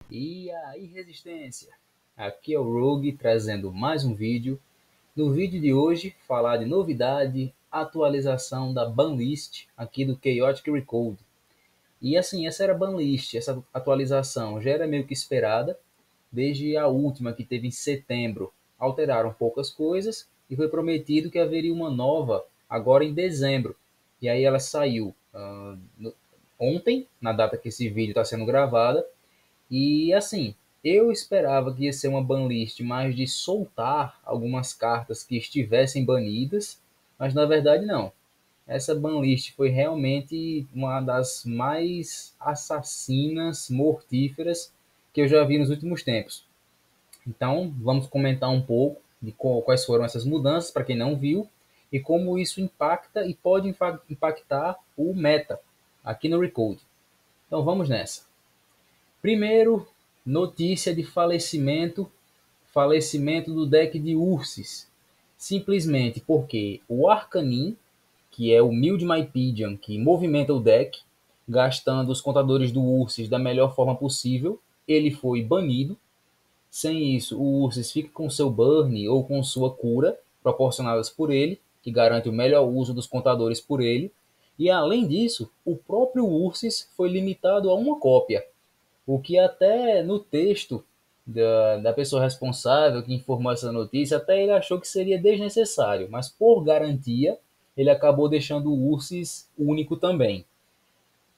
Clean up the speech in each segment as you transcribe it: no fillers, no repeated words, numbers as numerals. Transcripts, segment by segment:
E aí, Resistência? Aqui é o Rogue trazendo mais um vídeo. No vídeo de hoje, falar de novidade, atualização da banlist aqui do Chaotic Recode. E assim, essa era a banlist, essa atualização já era meio que esperada, desde a última que teve em setembro. Alteraram poucas coisas e foi prometido que haveria uma nova agora em dezembro. E aí ela saiu ontem, na data que esse vídeo está sendo gravado. E assim, eu esperava que ia ser uma banlist mais de soltar algumas cartas que estivessem banidas, mas na verdade não. Essa banlist foi realmente uma das mais assassinas, mortíferas que eu já vi nos últimos tempos. Então, vamos comentar um pouco de quais foram essas mudanças para quem não viu e como isso impacta e pode impactar o meta aqui no Recode. Então, vamos nessa. Primeiro, notícia de falecimento do deck de Ursis. Simplesmente porque o Arcanin, que é o Mild Mypedium que movimenta o deck, gastando os contadores do Ursis da melhor forma possível, ele foi banido. Sem isso, o Ursis fica com seu burn ou com sua cura, proporcionadas por ele, que garante o melhor uso dos contadores por ele. E além disso, o próprio Ursis foi limitado a uma cópia, o que até no texto da pessoa responsável que informou essa notícia, até ele achou que seria desnecessário, mas por garantia, ele acabou deixando o Ursis único também.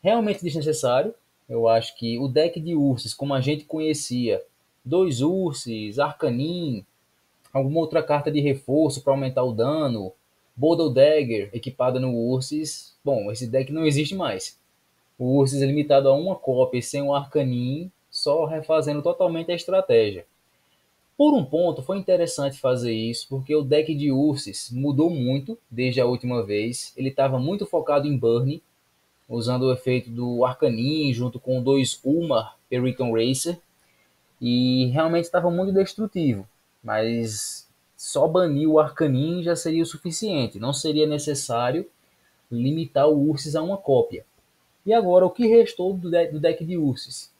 Realmente desnecessário, eu acho que o deck de Ursis, como a gente conhecia, dois Ursis, Arcanin, alguma outra carta de reforço para aumentar o dano, Bodo Dagger equipada no Ursis, bom, esse deck não existe mais. O Ursus é limitado a uma cópia sem o Arcanin, só refazendo totalmente a estratégia. Por um ponto, foi interessante fazer isso, porque o deck de Ursus mudou muito desde a última vez. Ele estava muito focado em Burn, usando o efeito do Arcanin junto com dois Umar Periton Racer, e realmente estava muito destrutivo. Mas só banir o Arcanin já seria o suficiente, não seria necessário limitar o Ursus a uma cópia. E agora, o que restou do deck de Ursus?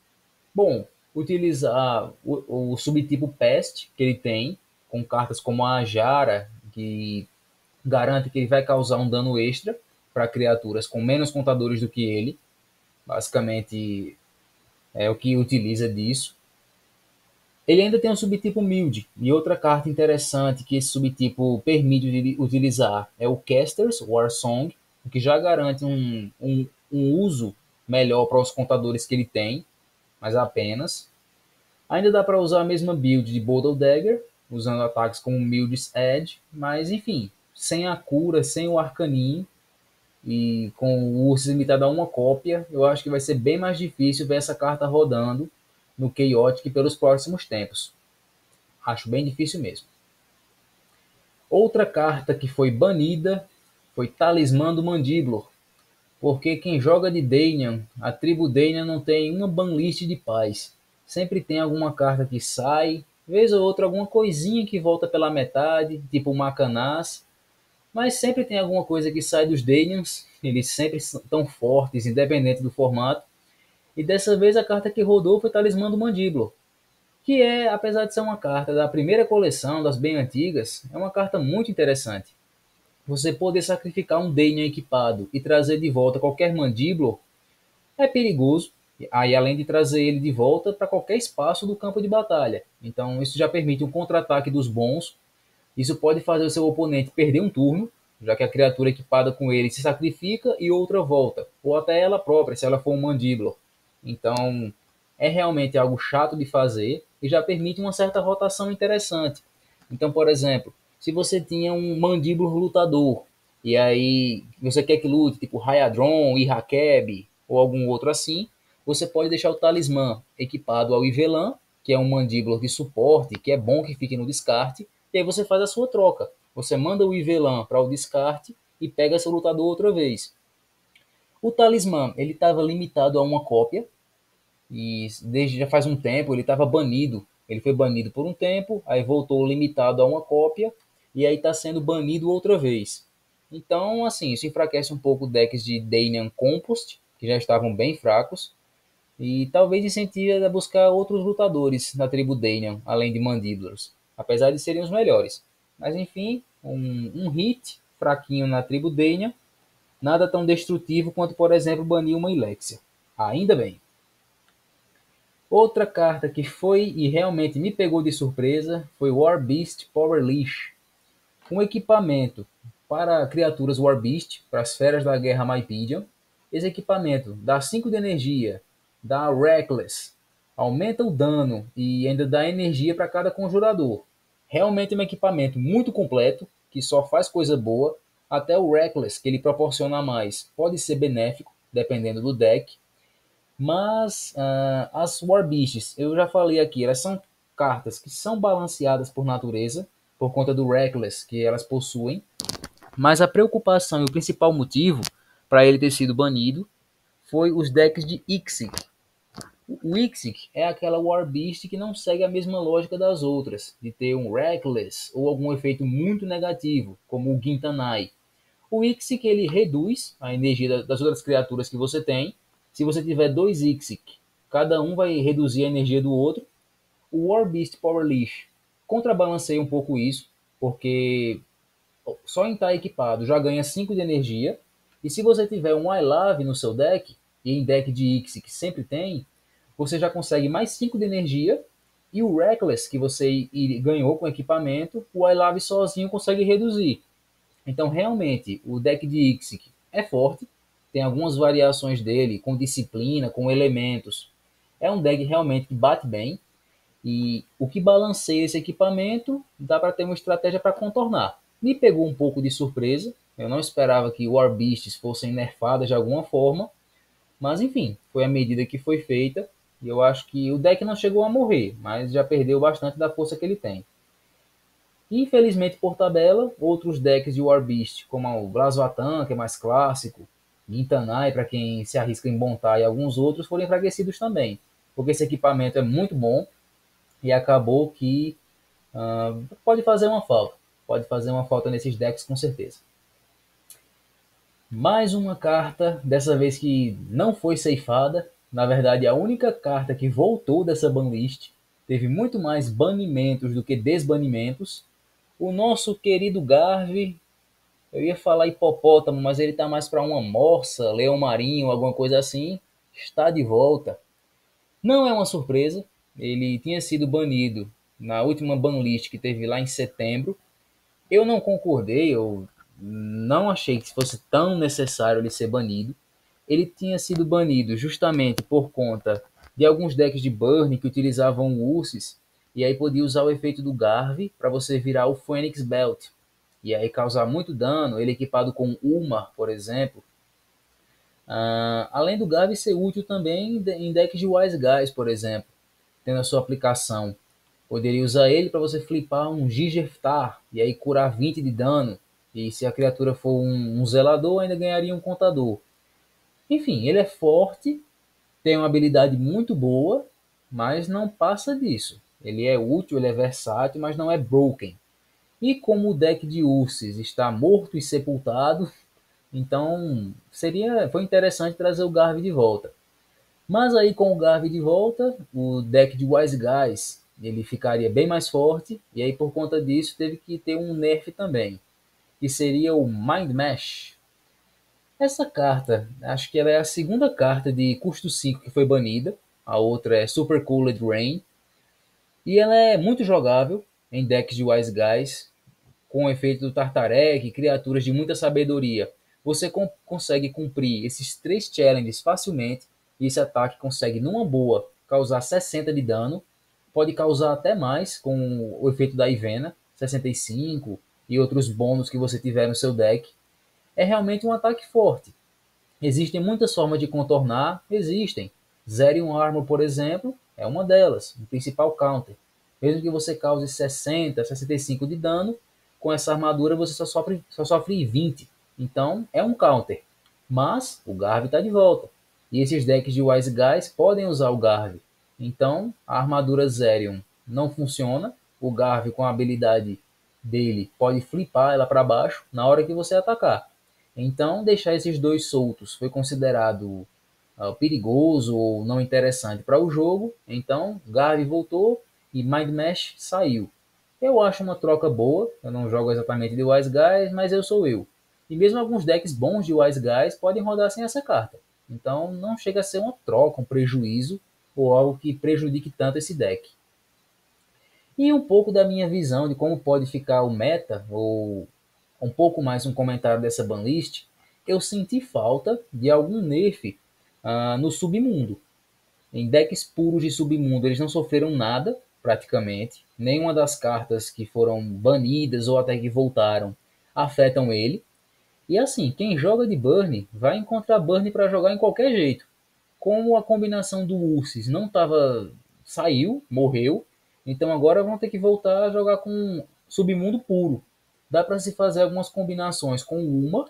Bom, utilizar o subtipo Pest que ele tem, com cartas como a Jara, que garante que ele vai causar um dano extra para criaturas com menos contadores do que ele. Basicamente é o que utiliza disso. Ele ainda tem um subtipo Mild, e outra carta interessante que esse subtipo permite utilizar é o Caster's War Song, o que já garante um uso melhor para os contadores que ele tem, mas apenas. Ainda dá para usar a mesma build de Bodo Dagger, usando ataques como Mild's Edge, mas enfim, sem a cura, sem o Arcanin e com o Ursus limitado a uma cópia, eu acho que vai ser bem mais difícil ver essa carta rodando no Chaotic pelos próximos tempos. Acho bem difícil mesmo. Outra carta que foi banida foi Talismã do Mandíbulo, porque quem joga de Dainian, a tribo Dainian não tem uma banlist de paz. Sempre tem alguma carta que sai, vez ou outra alguma coisinha que volta pela metade, tipo Macanás, mas sempre tem alguma coisa que sai dos Dainians, eles sempre estão fortes, independente do formato. E dessa vez a carta que rodou foi Talismã do Mandíbulo, que é, apesar de ser uma carta da primeira coleção, das bem antigas, é uma carta muito interessante. Você poder sacrificar um Dainian equipado e trazer de volta qualquer mandíbulo é perigoso, aí além de trazer ele de volta para qualquer espaço do campo de batalha. Então isso já permite um contra-ataque dos bons. Isso pode fazer o seu oponente perder um turno, já que a criatura equipada com ele se sacrifica e outra volta, ou até ela própria, se ela for um mandíbula. Então é realmente algo chato de fazer e já permite uma certa rotação interessante. Então, por exemplo, se você tinha um mandíbulo lutador e aí você quer que lute tipo Hayadron, Irakeb ou algum outro assim, você pode deixar o talismã equipado ao Ivelan, que é um mandíbulo de suporte, que é bom que fique no descarte, e aí você faz a sua troca. Você manda o Ivelan para o descarte e pega seu lutador outra vez. O talismã ele estava limitado a uma cópia, e desde já faz um tempo ele estava banido. Ele foi banido por um tempo, aí voltou limitado a uma cópia, e aí está sendo banido outra vez. Então, assim, isso enfraquece um pouco decks de Dainian Compost, que já estavam bem fracos. e talvez incentive a buscar outros lutadores na tribo Danian, além de Mandíbulas, apesar de serem os melhores. Mas enfim, um hit fraquinho na tribo Danian, nada tão destrutivo quanto, por exemplo, banir uma Ilexia. Ainda bem. Outra carta que foi e realmente me pegou de surpresa foi War Beast Power Leash, um equipamento para criaturas War Beast, para as feras da guerra Mypedium. Esse equipamento dá 5 de energia, dá Reckless, aumenta o dano e ainda dá energia para cada conjurador. Realmente é um equipamento muito completo, que só faz coisa boa. Até o Reckless, que ele proporciona mais, pode ser benéfico, dependendo do deck. Mas as War Beasts, eu já falei aqui, elas são cartas que são balanceadas por natureza, por conta do Reckless que elas possuem. Mas a preocupação e o principal motivo para ele ter sido banido foi os decks de Ixic. O Ixic é aquela War Beast que não segue a mesma lógica das outras, de ter um Reckless ou algum efeito muito negativo, como o Gintanai. O Ixic ele reduz a energia das outras criaturas que você tem. Se você tiver dois Ixic, cada um vai reduzir a energia do outro. O War Beast Power Leash contrabalanceia um pouco isso, porque só em estar equipado já ganha 5 de energia. E se você tiver um I Love no seu deck, e em deck de Ixic sempre tem, você já consegue mais 5 de energia. E o Reckless que você ganhou com o equipamento, o I Love sozinho consegue reduzir. Então, realmente, o deck de Ixic é forte, tem algumas variações dele, com disciplina, com elementos. É um deck realmente que bate bem, e o que balanceia esse equipamento, dá para ter uma estratégia para contornar. Me pegou um pouco de surpresa, eu não esperava que War Beasts fossem nerfadas de alguma forma, mas enfim, foi a medida que foi feita, e eu acho que o deck não chegou a morrer, mas já perdeu bastante da força que ele tem. Infelizmente, por tabela, outros decks de War Beast, como o Blasvatan, que é mais clássico, Gintanai, para quem se arrisca em Bontai, e alguns outros foram enfraquecidos também, porque esse equipamento é muito bom e acabou que pode fazer uma falta. Pode fazer uma falta nesses decks com certeza. Mais uma carta, dessa vez que não foi ceifada. Na verdade, a única carta que voltou dessa banlist. Teve muito mais banimentos do que desbanimentos. O nosso querido Garvey, eu ia falar hipopótamo, mas ele tá mais para uma morsa, leão marinho, alguma coisa assim, está de volta. Não é uma surpresa, ele tinha sido banido na última banlist que teve lá em setembro. Eu não concordei, eu não achei que fosse tão necessário ele ser banido. Ele tinha sido banido justamente por conta de alguns decks de Burn que utilizavam o Ursis, e aí podia usar o efeito do Garvey para você virar o Phoenix Belt, e aí causar muito dano, ele equipado com Umar, por exemplo. Além do Garvey ser útil também em decks de Wise Guys, por exemplo, tendo a sua aplicação. Poderia usar ele para você flipar um Gigertar e aí curar 20 de dano. E se a criatura for um zelador, ainda ganharia um contador. Enfim, ele é forte, tem uma habilidade muito boa, mas não passa disso. Ele é útil, ele é versátil, mas não é broken. E como o deck de Ursis está morto e sepultado, então foi interessante trazer o Garvey de volta. Mas aí com o Garvey de volta, o deck de Wise Guys ele ficaria bem mais forte, e aí por conta disso teve que ter um nerf também, que seria o Mind Mesh. Essa carta, acho que ela é a segunda carta de custo 5 que foi banida, a outra é Super Cooled Rain, e ela é muito jogável em decks de Wise Guys, com o efeito do Tartarek, criaturas de muita sabedoria. Você consegue cumprir esses 3 challenges facilmente, e esse ataque consegue, numa boa, causar 60 de dano, pode causar até mais com o efeito da Ivena, 65, e outros bônus que você tiver no seu deck. É realmente um ataque forte. Existem muitas formas de contornar, existem. Zerion Armor, por exemplo, é uma delas, o principal counter. Mesmo que você cause 60, 65 de dano, com essa armadura você só sofre 20. Então é um counter. Mas o Garvey está de volta. E esses decks de Wise Guys podem usar o Garvey. Então a armadura Zerion não funciona. O Garvey, com a habilidade dele, pode flipar ela para baixo na hora que você atacar. Então deixar esses dois soltos foi considerado perigoso ou não interessante para o jogo. Então, Garvey voltou e Mind Mesh saiu. Eu acho uma troca boa. Eu não jogo exatamente de Wise Guys, mas eu sou eu. E mesmo alguns decks bons de Wise Guys podem rodar sem essa carta. Então, não chega a ser uma troca, um prejuízo ou algo que prejudique tanto esse deck. E um pouco da minha visão de como pode ficar o meta, ou um pouco mais um comentário dessa banlist, eu senti falta de algum nerf no submundo. Em decks puros de submundo eles não sofreram nada, praticamente. Nenhuma das cartas que foram banidas ou até que voltaram afetam ele. E assim, quem joga de Burn vai encontrar Burn para jogar em qualquer jeito. Como a combinação do Ursis não estava. Saiu, morreu, então agora vão ter que voltar a jogar com submundo puro. Dá para se fazer algumas combinações com o Uma,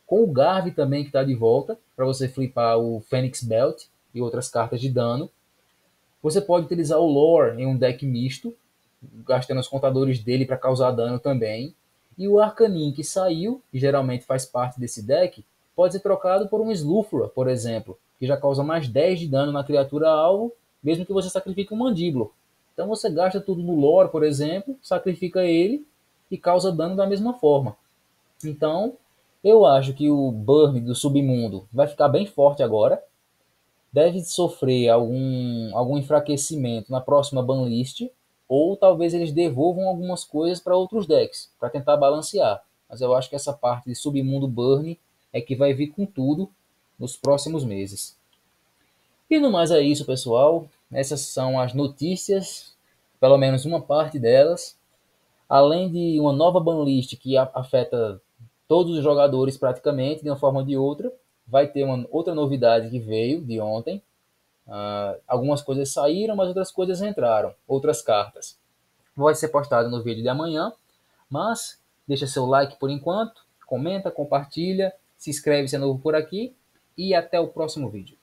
com o Garvey também que está de volta, para você flipar o Phoenix Belt e outras cartas de dano. Você pode utilizar o Lore em um deck misto, gastando os contadores dele para causar dano também. E o Arcanin que saiu, que geralmente faz parte desse deck, pode ser trocado por um Slufra, por exemplo, que já causa mais 10 de dano na criatura alvo, mesmo que você sacrifique um Mandíbula. Então você gasta tudo no Lore, por exemplo, sacrifica ele e causa dano da mesma forma. Então, eu acho que o Burn do Submundo vai ficar bem forte agora. Deve sofrer algum enfraquecimento na próxima banlist, ou talvez eles devolvam algumas coisas para outros decks, para tentar balancear. Mas eu acho que essa parte de Submundo Burn é que vai vir com tudo nos próximos meses. E no mais é isso, pessoal. Essas são as notícias, pelo menos uma parte delas. Além de uma nova banlist que afeta todos os jogadores praticamente, de uma forma ou de outra, vai ter uma outra novidade que veio de ontem. Algumas coisas saíram, mas outras coisas entraram, outras cartas. Vai ser postado no vídeo de amanhã, mas deixa seu like por enquanto, comenta, compartilha, se inscreve se é novo por aqui e até o próximo vídeo.